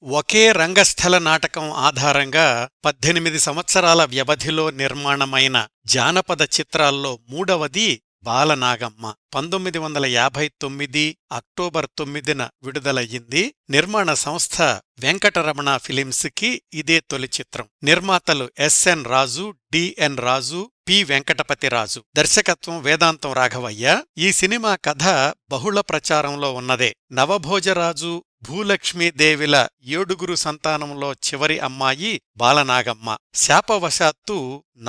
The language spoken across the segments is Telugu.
ఒకే రంగస్థల నాటకం ఆధారంగా 18 సంవత్సరాల వ్యవధిలో నిర్మాణమైన జానపద చిత్రాల్లో మూడవది బాలనాగమ్మ. 1959 అక్టోబర్ 9న విడుదలయ్యింది. నిర్మాణ సంస్థ వెంకటరమణ ఫిలిమ్స్ కి ఇదే తొలి చిత్రం. నిర్మాతలు ఎస్ఎన్ రాజు, డిఎన్ రాజు, పి వెంకటపతిరాజు. దర్శకత్వం వేదాంతం రాఘవయ్య. ఈ సినిమా కథ బహుళ ప్రచారంలో ఉన్నదే. నవభోజరాజు, భూలక్ష్మీదేవిల 7గురు సంతానంలో చివరి అమ్మాయి బాలనాగమ్మ. శాపవశాత్తు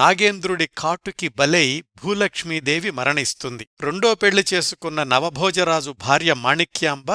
నాగేంద్రుడి కాటుకి బలై భూలక్ష్మీదేవి మరణిస్తుంది. రెండో పెళ్లి చేసుకున్న నవభోజరాజు భార్య మాణిక్యాంబ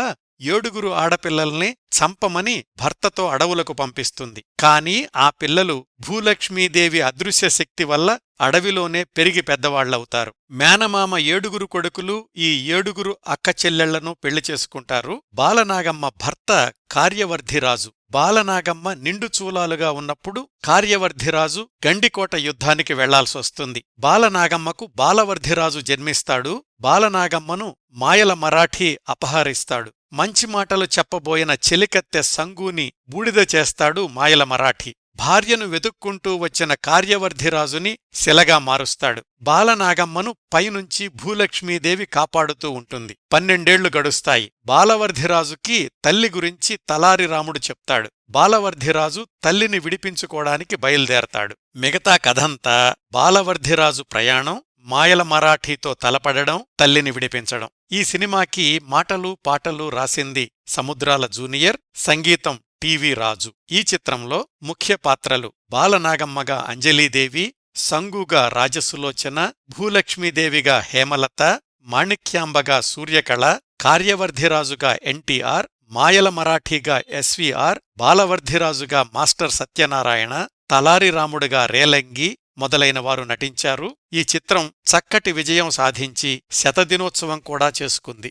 7గురు ఆడపిల్లల్ని చంపమని భర్తతో అడవులకు పంపిస్తుంది. కాని ఆ పిల్లలు భూలక్ష్మీదేవి అదృశ్య శక్తి వల్ల అడవిలోనే పెరిగి పెద్దవాళ్లవుతారు. మేనమామ 7గురు కొడుకులు ఈ 7గురు అక్కచెల్లెళ్లను పెళ్లి చేసుకుంటారు. బాలనాగమ్మ భర్త కార్యవర్ధిరాజు. బాలనాగమ్మ నిండు చూలాలుగా ఉన్నప్పుడు కార్యవర్ధిరాజు గండికోట యుద్ధానికి వెళ్లాల్సొస్తుంది. బాలనాగమ్మకు బాలవర్ధిరాజు జన్మిస్తాడు. బాలనాగమ్మను మాయల మరాఠీ అపహరిస్తాడు. మంచి మాటలు చెప్పబోయిన చెలికత్తె సంగూని బూడిద చేస్తాడు మాయల మరాఠీ. భార్యను వెతుక్కుంటూ వచ్చిన కార్యవర్ధిరాజుని శిలగా మారుస్తాడు. బాలనాగమ్మను పైనుంచి భూలక్ష్మీదేవి కాపాడుతూ ఉంటుంది. 12 గడుస్తాయి. బాలవర్ధిరాజుకి తల్లి గురించి తలారి రాముడు చెప్తాడు. బాలవర్ధిరాజు తల్లిని విడిపించుకోవడానికి బయలుదేరతాడు. మిగతా కథంతా బాలవర్ధిరాజు ప్రయాణం, మాయల మరాఠీతో తలపడడం, తల్లిని విడిపించడం. ఈ సినిమాకి మాటలు పాటలు రాసింది సముద్రాల జూనియర్, సంగీతం టివి రాజు. ఈ చిత్రంలో ముఖ్య పాత్రలు బాలనాగమ్మగా అంజలీదేవి, సంగుగా రాజసులోచన, భూలక్ష్మీదేవిగా హేమలత, మాణిక్యాంబగా సూర్యకళ, కార్యవర్ధిరాజుగా ఎన్టీఆర్, మాయల మరాఠీగా ఎస్వీఆర్, బాలవర్ధిరాజుగా మాస్టర్ సత్యనారాయణ, తలారి రాముడుగా రేలంగి మొదలైనవారు నటించారు. ఈ చిత్రం చక్కటి విజయం సాధించి శతదినోత్సవం కూడా చేసుకుంది.